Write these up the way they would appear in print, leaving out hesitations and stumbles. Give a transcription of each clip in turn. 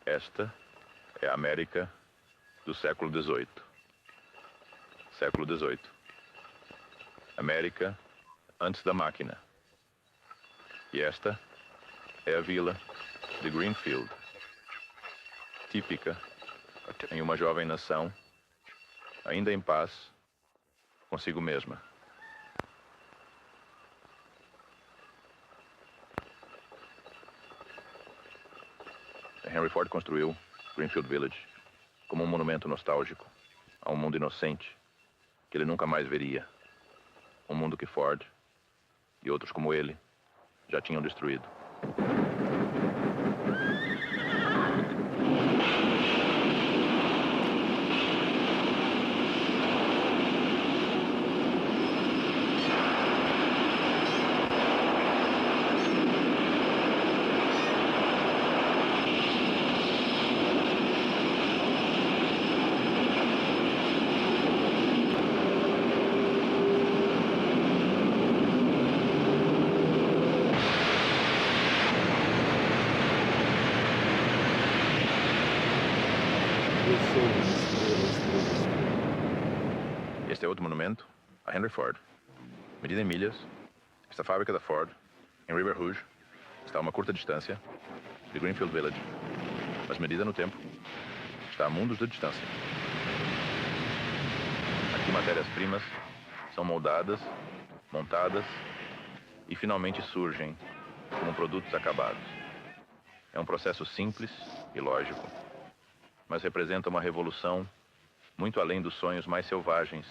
Esta é a América do século XVIII. Século XVIII. América antes da máquina. E esta é a vila de Greenfield, típica em uma jovem nação, ainda em paz consigo mesma. Henry Ford construiu Greenfield Village como um monumento nostálgico a um mundo inocente que ele nunca mais veria. Um mundo que Ford e outros como ele já tinham destruído. Este é outro monumento a Henry Ford. Medida em milhas, esta fábrica da Ford, em River Rouge, está a uma curta distância de Greenfield Village, mas medida no tempo, está a mundos de distância. Aqui matérias-primas são moldadas, montadas e finalmente surgem como produtos acabados. É um processo simples e lógico, mas representa uma revolução muito além dos sonhos mais selvagens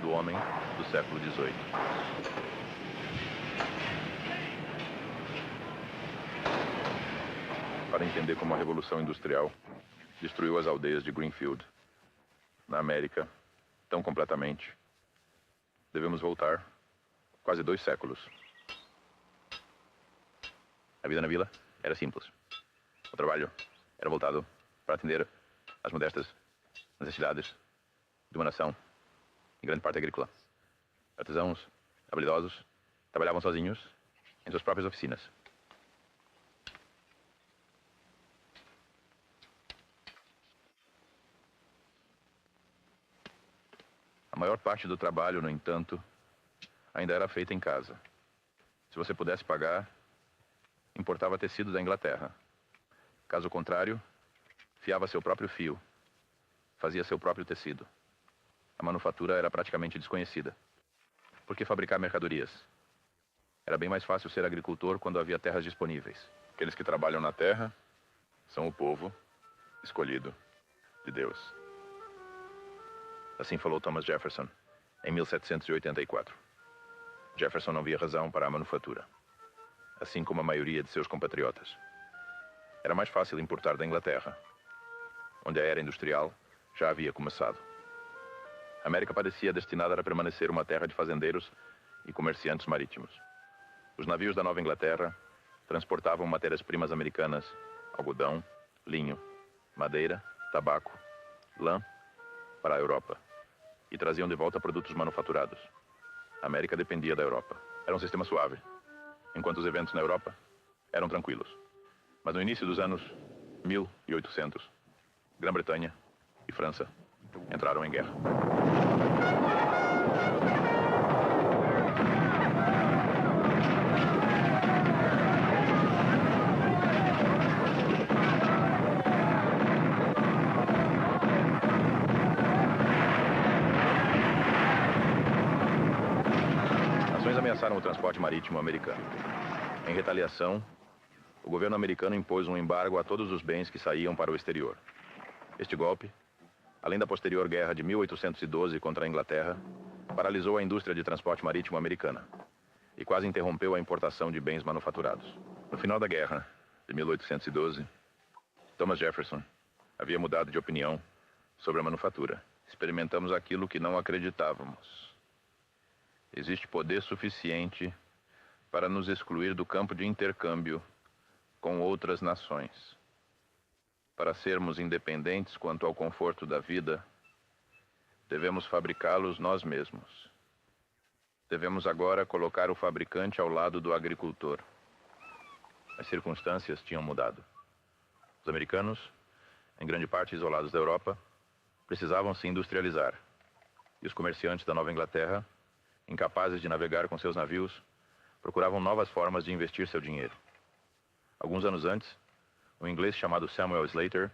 do homem do século XVIII. Para entender como a Revolução Industrial destruiu as aldeias de Greenfield, na América, tão completamente, devemos voltar quase 2 séculos. A vida na vila era simples. O trabalho era voltado para atender às modestas necessidades de uma nação, em grande parte agrícola. Artesãos habilidosos trabalhavam sozinhos em suas próprias oficinas. A maior parte do trabalho, no entanto, ainda era feita em casa. Se você pudesse pagar, importava tecido da Inglaterra. Caso contrário, fiava seu próprio fio, fazia seu próprio tecido. A manufatura era praticamente desconhecida. Por que fabricar mercadorias? Era bem mais fácil ser agricultor quando havia terras disponíveis. Aqueles que trabalham na terra são o povo escolhido de Deus. Assim falou Thomas Jefferson em 1784. Jefferson não via razão para a manufatura, assim como a maioria de seus compatriotas. Era mais fácil importar da Inglaterra, onde a era industrial já havia começado. A América parecia destinada a permanecer uma terra de fazendeiros e comerciantes marítimos. Os navios da Nova Inglaterra transportavam matérias-primas americanas, algodão, linho, madeira, tabaco, lã, para a Europa e traziam de volta produtos manufaturados. A América dependia da Europa. Era um sistema suave, enquanto os eventos na Europa eram tranquilos. Mas no início dos anos 1800, Grã-Bretanha e França entraram em guerra. Nações ameaçaram o transporte marítimo americano. Em retaliação, o governo americano impôs um embargo a todos os bens que saíam para o exterior. Este golpe, além da posterior guerra de 1812 contra a Inglaterra, paralisou a indústria de transporte marítimo americana e quase interrompeu a importação de bens manufaturados. No final da guerra de 1812, Thomas Jefferson havia mudado de opinião sobre a manufatura. Experimentamos aquilo que não acreditávamos. Existe poder suficiente para nos excluir do campo de intercâmbio com outras nações. Para sermos independentes quanto ao conforto da vida, devemos fabricá-los nós mesmos. Devemos agora colocar o fabricante ao lado do agricultor. As circunstâncias tinham mudado. Os americanos em grande parte isolados da Europa, precisavam se industrializar. E os comerciantes da Nova Inglaterra, incapazes de navegar com seus navios, procuravam novas formas de investir seu dinheiro. Alguns anos antes, um inglês chamado Samuel Slater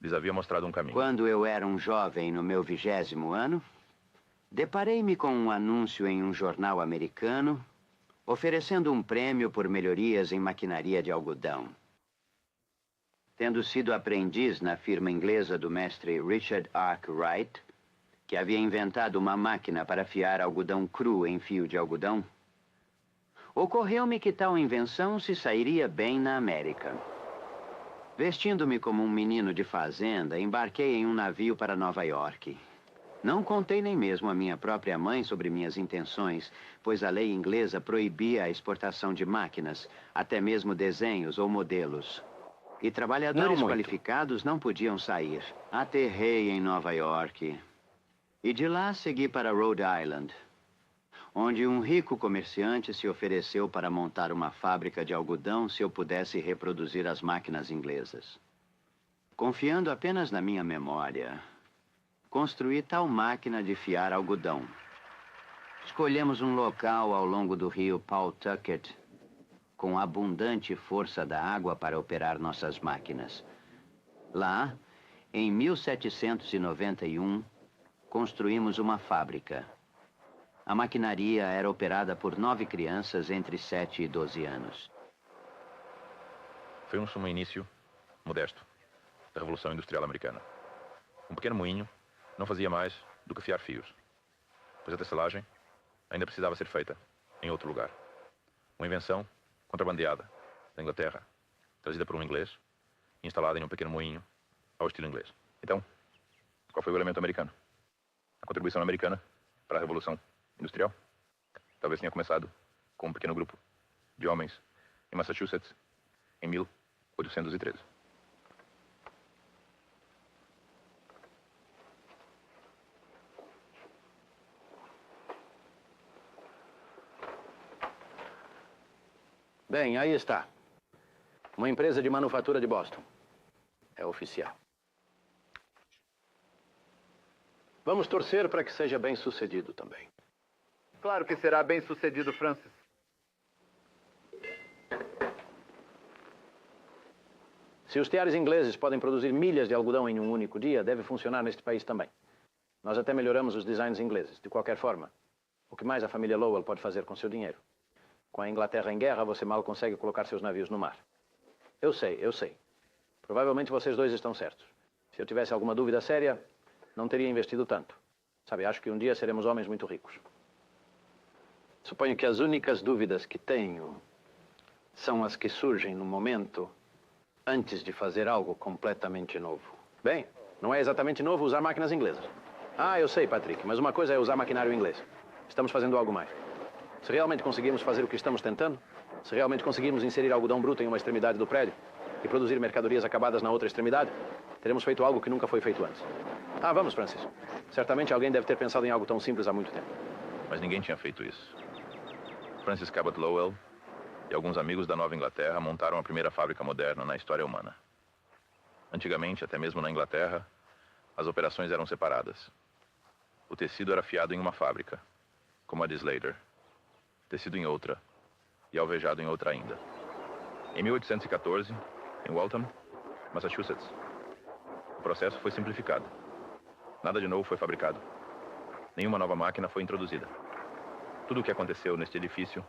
lhes havia mostrado um caminho. Quando eu era um jovem no meu 20º ano, deparei-me com um anúncio em um jornal americano oferecendo um prêmio por melhorias em maquinaria de algodão. Tendo sido aprendiz na firma inglesa do mestre Richard Arkwright, que havia inventado uma máquina para afiar algodão cru em fio de algodão, ocorreu-me que tal invenção se sairia bem na América. Vestindo-me como um menino de fazenda, embarquei em um navio para Nova York. Não contei nem mesmo à minha própria mãe sobre minhas intenções, pois a lei inglesa proibia a exportação de máquinas, até mesmo desenhos ou modelos. E trabalhadores qualificados não podiam sair. Aterrei em Nova York. E de lá segui para Rhode Island, onde um rico comerciante se ofereceu para montar uma fábrica de algodão se eu pudesse reproduzir as máquinas inglesas. Confiando apenas na minha memória, construí tal máquina de fiar algodão. Escolhemos um local ao longo do rio Pawtucket, com abundante força da água para operar nossas máquinas. Lá, em 1791, construímos uma fábrica. A maquinaria era operada por 9 crianças entre 7 e 12 anos. Foi um sumo início modesto da Revolução Industrial Americana. Um pequeno moinho não fazia mais do que fiar fios, pois a tecelagem ainda precisava ser feita em outro lugar. Uma invenção contrabandeada da Inglaterra, trazida por um inglês e instalada em um pequeno moinho ao estilo inglês. Então, qual foi o elemento americano? A contribuição americana para a Revolução Industrial talvez tenha começado com um pequeno grupo de homens em Massachusetts em 1813. Bem, aí está. Uma empresa de manufatura de Boston. É oficial. Vamos torcer para que seja bem sucedido também. Claro que será bem sucedido, Francis. Se os teares ingleses podem produzir milhas de algodão em um único dia, deve funcionar neste país também. Nós até melhoramos os designs ingleses. De qualquer forma, o que mais a família Lowell pode fazer com seu dinheiro? Com a Inglaterra em guerra, você mal consegue colocar seus navios no mar. Eu sei, eu sei. Provavelmente vocês dois estão certos. Se eu tivesse alguma dúvida séria, não teria investido tanto. Sabe, acho que um dia seremos homens muito ricos. Suponho que as únicas dúvidas que tenho são as que surgem no momento antes de fazer algo completamente novo. Bem, não é exatamente novo usar máquinas inglesas. Ah, eu sei, Patrick, mas uma coisa é usar maquinário inglês. Estamos fazendo algo mais. Se realmente conseguirmos fazer o que estamos tentando, se realmente conseguirmos inserir algodão bruto em uma extremidade do prédio e produzir mercadorias acabadas na outra extremidade, teremos feito algo que nunca foi feito antes. Ah, vamos, Francis. Certamente alguém deve ter pensado em algo tão simples há muito tempo. Mas ninguém tinha feito isso. Francis Cabot Lowell e alguns amigos da Nova Inglaterra montaram a primeira fábrica moderna na história humana. Antigamente, até mesmo na Inglaterra, as operações eram separadas. O tecido era fiado em uma fábrica, como a de Slater, tecido em outra e alvejado em outra ainda. Em 1814, em Waltham, Massachusetts, o processo foi simplificado. Nada de novo foi fabricado. Nenhuma nova máquina foi introduzida. Tudo o que aconteceu neste edifício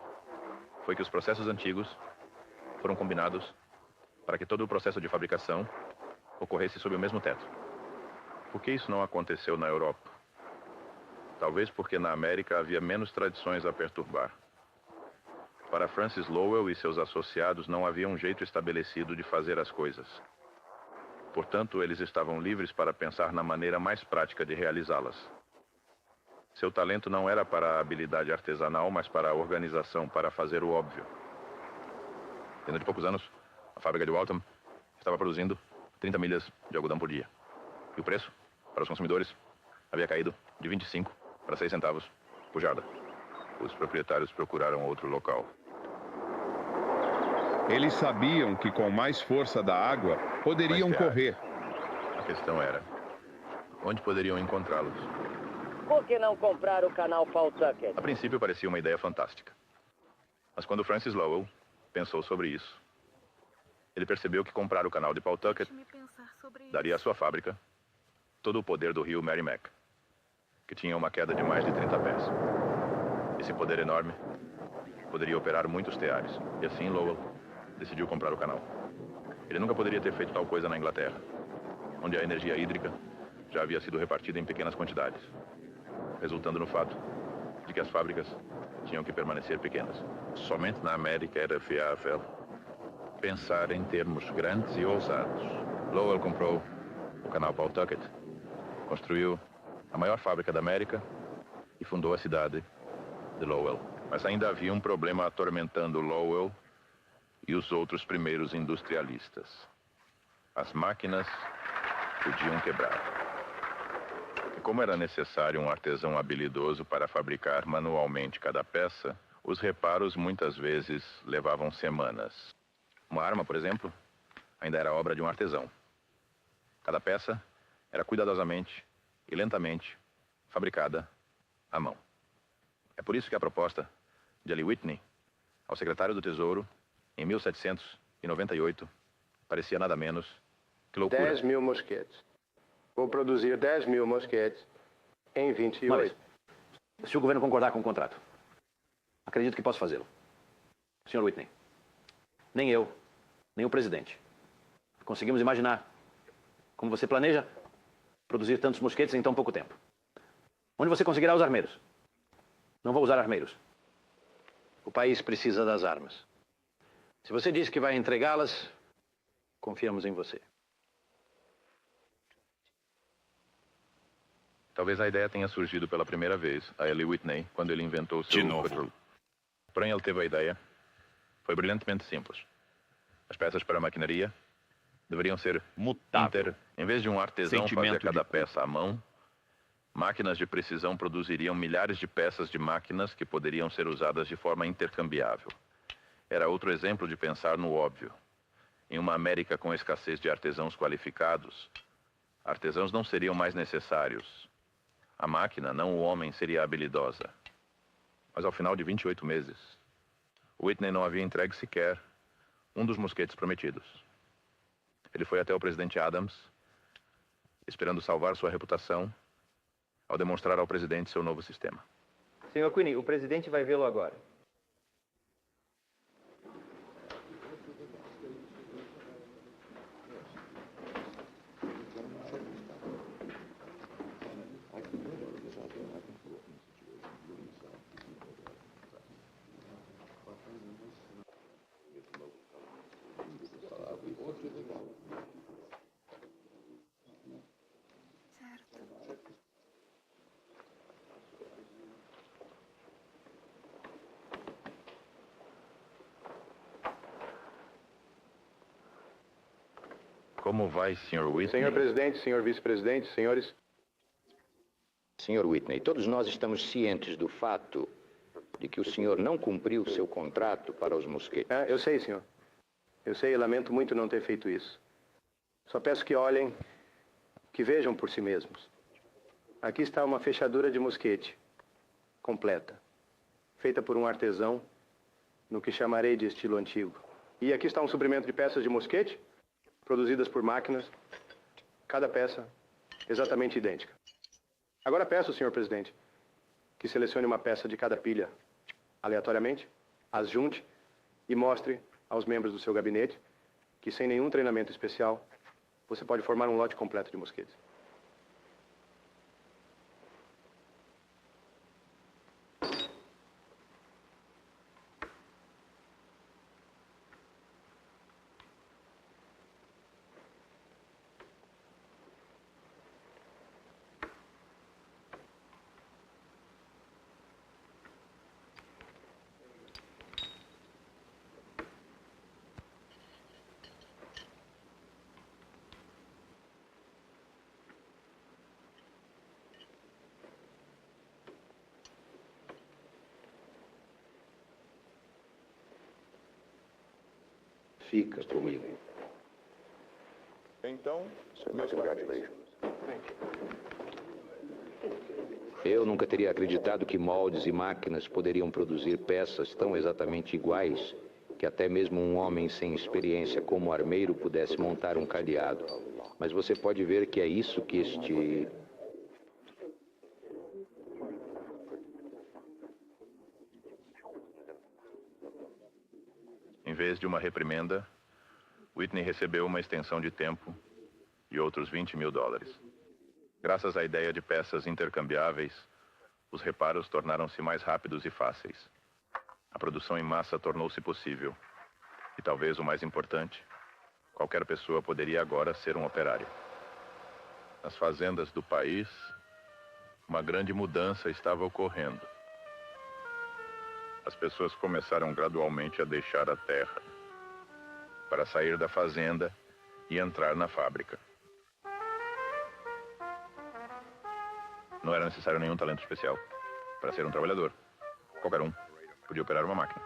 foi que os processos antigos foram combinados para que todo o processo de fabricação ocorresse sob o mesmo teto. Por que isso não aconteceu na Europa? Talvez porque na América havia menos tradições a perturbar. Para Francis Lowell e seus associados não havia um jeito estabelecido de fazer as coisas. Portanto, eles estavam livres para pensar na maneira mais prática de realizá-las. Seu talento não era para a habilidade artesanal, mas para a organização, para fazer o óbvio. Dentro de poucos anos, a fábrica de Waltham estava produzindo 30 milhas de algodão por dia. E o preço, para os consumidores, havia caído de 25 para 6 centavos por jarda. Os proprietários procuraram outro local. Eles sabiam que com mais força da água poderiam correr. A questão era, onde poderiam encontrá-los? Por que não comprar o canal Pawtucket? A princípio parecia uma ideia fantástica. Mas quando Francis Lowell pensou sobre isso, ele percebeu que comprar o canal de Pawtucket daria à sua fábrica todo o poder do rio Merrimack, que tinha uma queda de mais de 30 pés. Esse poder enorme poderia operar muitos teares, e assim Lowell decidiu comprar o canal. Ele nunca poderia ter feito tal coisa na Inglaterra, onde a energia hídrica já havia sido repartida em pequenas quantidades, resultando no fato de que as fábricas tinham que permanecer pequenas. Somente na América era viável pensar em termos grandes e ousados. Lowell comprou o canal Pawtucket, construiu a maior fábrica da América e fundou a cidade de Lowell. Mas ainda havia um problema atormentando Lowell e os outros primeiros industrialistas. As máquinas podiam quebrar. E como era necessário um artesão habilidoso para fabricar manualmente cada peça, os reparos muitas vezes levavam semanas. Uma arma, por exemplo, ainda era obra de um artesão. Cada peça era cuidadosamente e lentamente fabricada à mão. É por isso que a proposta de Ali Whitney ao secretário do Tesouro, em 1798, parecia nada menos que loucura. 10.000 mosquetes. Vou produzir 10.000 mosquetes em 28. Se o governo concordar com o contrato, acredito que posso fazê-lo. Sr. Whitney, nem eu, nem o presidente conseguimos imaginar como você planeja produzir tantos mosquetes em tão pouco tempo. Onde você conseguirá os armeiros? Não vou usar armeiros. O país precisa das armas. Se você diz que vai entregá-las, confiamos em você. Talvez a ideia tenha surgido pela primeira vez a Ali Whitney quando ele inventou o seu petróleo. Porém, ele teve a ideia. Foi brilhantemente simples. As peças para a maquinaria deveriam ser mutáveis. Em vez de um artesão fazer cada peça à mão, máquinas de precisão produziriam milhares de peças de máquinas que poderiam ser usadas de forma intercambiável. Era outro exemplo de pensar no óbvio. Em uma América com escassez de artesãos qualificados, artesãos não seriam mais necessários. A máquina, não o homem, seria habilidosa. Mas ao final de 28 meses, Whitney não havia entregue sequer um dos mosquetes prometidos. Ele foi até o presidente Adams, esperando salvar sua reputação, ao demonstrar ao presidente seu novo sistema. Sr. Quinney, o presidente vai vê-lo agora. Como vai, Sr. Whitney? Senhor presidente, senhor vice-presidente, senhores. Sr. Whitney, todos nós estamos cientes do fato de que o senhor não cumpriu seu contrato para os mosquetes. Eu sei, senhor. Eu sei e lamento muito não ter feito isso. Só peço que olhem, que vejam por si mesmos. Aqui está uma fechadura de mosquete, completa, feita por um artesão, no que chamarei de estilo antigo. E aqui está um suprimento de peças de mosquete, produzidas por máquinas, cada peça exatamente idêntica. Agora peço, senhor presidente, que selecione uma peça de cada pilha aleatoriamente, as junte e mostre aos membros do seu gabinete que, sem nenhum treinamento especial, você pode formar um lote completo de mosquetes. Fica comigo. Então, meus parabéns. Eu nunca teria acreditado que moldes e máquinas poderiam produzir peças tão exatamente iguais que até mesmo um homem sem experiência como armeiro pudesse montar um cadeado. Mas você pode ver que é isso que este... Em vez de uma reprimenda, Whitney recebeu uma extensão de tempo e outros $20 mil. Graças à ideia de peças intercambiáveis, os reparos tornaram-se mais rápidos e fáceis. A produção em massa tornou-se possível. E talvez o mais importante, qualquer pessoa poderia agora ser um operário. Nas fazendas do país, uma grande mudança estava ocorrendo. As pessoas começaram gradualmente a deixar a terra para sair da fazenda e entrar na fábrica. Não era necessário nenhum talento especial para ser um trabalhador. Qualquer um podia operar uma máquina.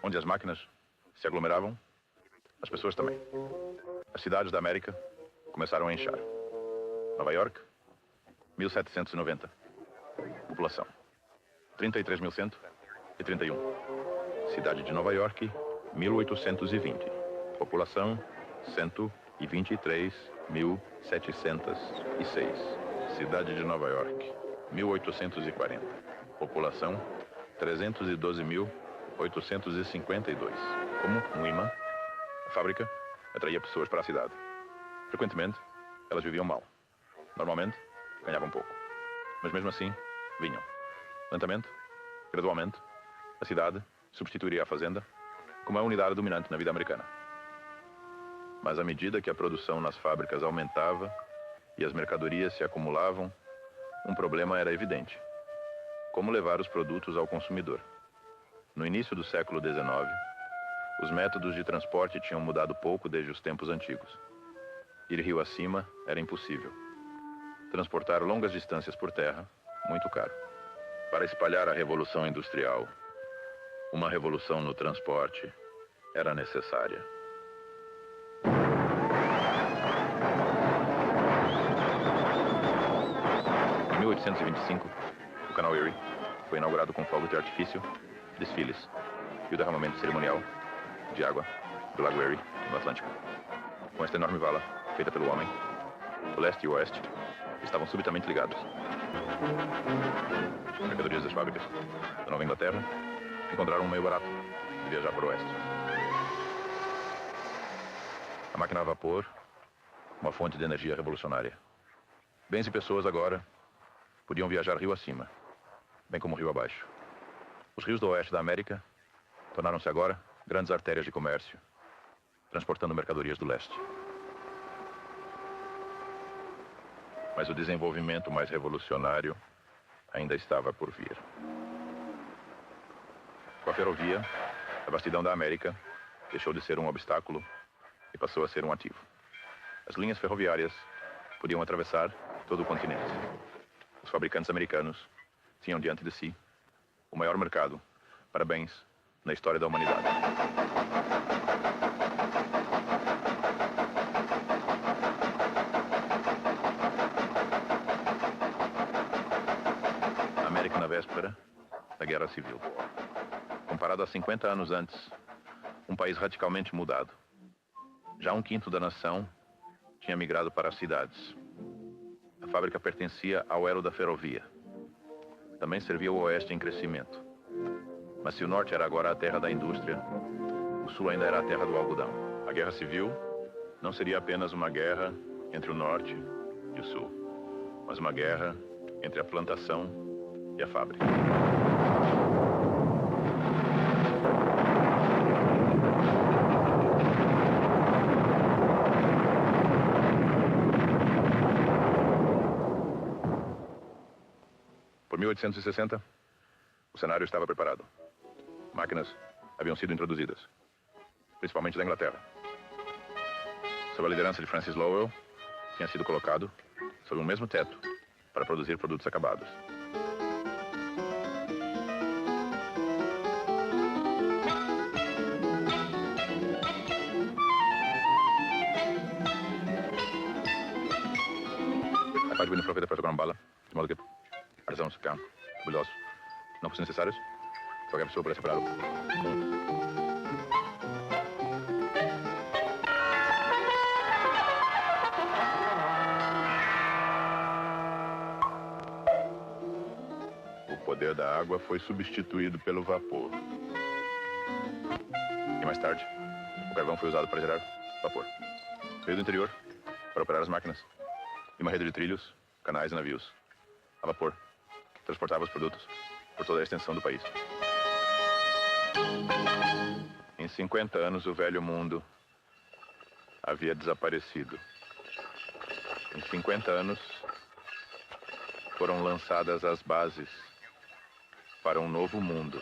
Onde as máquinas se aglomeravam, as pessoas também. As cidades da América começaram a inchar. Nova York, 1790. População, 33.131. Cidade de Nova York, 1820. População, 123.706. Cidade de Nova York, 1840. População, 312.852. Como um imã, a fábrica atraía pessoas para a cidade. Frequentemente, elas viviam mal. Normalmente, ganhavam pouco. Mas mesmo assim, vinham. Lentamente, gradualmente, a cidade substituiria a fazenda como a unidade dominante na vida americana. Mas à medida que a produção nas fábricas aumentava e as mercadorias se acumulavam, um problema era evidente. Como levar os produtos ao consumidor? No início do século XIX, os métodos de transporte tinham mudado pouco desde os tempos antigos. Ir rio acima era impossível. Transportar longas distâncias por terra, muito caro. Para espalhar a revolução industrial, uma revolução no transporte era necessária. Em 1825, o canal Erie foi inaugurado com fogos de artifício, desfiles e o derramamento cerimonial de água do Lago Erie, no Atlântico. Com esta enorme vala, feita pelo homem, o leste e o oeste estavam subitamente ligados. As mercadorias das fábricas da Nova Inglaterra encontraram um meio barato de viajar para o oeste. A máquina a vapor, uma fonte de energia revolucionária. Bens e pessoas agora podiam viajar rio acima, bem como rio abaixo. Os rios do oeste da América tornaram-se agora grandes artérias de comércio, transportando mercadorias do leste. Mas o desenvolvimento mais revolucionário ainda estava por vir. Com a ferrovia, a vastidão da América deixou de ser um obstáculo e passou a ser um ativo. As linhas ferroviárias podiam atravessar todo o continente. Os fabricantes americanos tinham diante de si o maior mercado para bens na história da humanidade. A América na véspera da Guerra Civil. Comparado a 50 anos antes, um país radicalmente mudado. Já 1/5 da nação tinha migrado para as cidades. A fábrica pertencia ao elo da ferrovia. Também servia o oeste em crescimento. Mas se o norte era agora a terra da indústria, o sul ainda era a terra do algodão. A Guerra Civil não seria apenas uma guerra entre o norte e o sul, mas uma guerra entre a plantação e a fábrica. Por 1860, o cenário estava preparado. Máquinas haviam sido introduzidas, principalmente da Inglaterra. Sob a liderança de Francis Lowell, tinha sido colocado sob o mesmo teto para produzir produtos acabados. contribuindo para procurar uma bala, de modo que artesãos, carro, habilidosos, não fossem necessários, qualquer pessoa pudesse separá-lo. O poder da água foi substituído pelo vapor. E mais tarde, o carvão foi usado para gerar vapor. Veio do interior para operar as máquinas e uma rede de trilhos, canais e navios a vapor que transportava os produtos por toda a extensão do país. Em 50 anos, o velho mundo havia desaparecido. Em 50 anos, foram lançadas as bases para um novo mundo.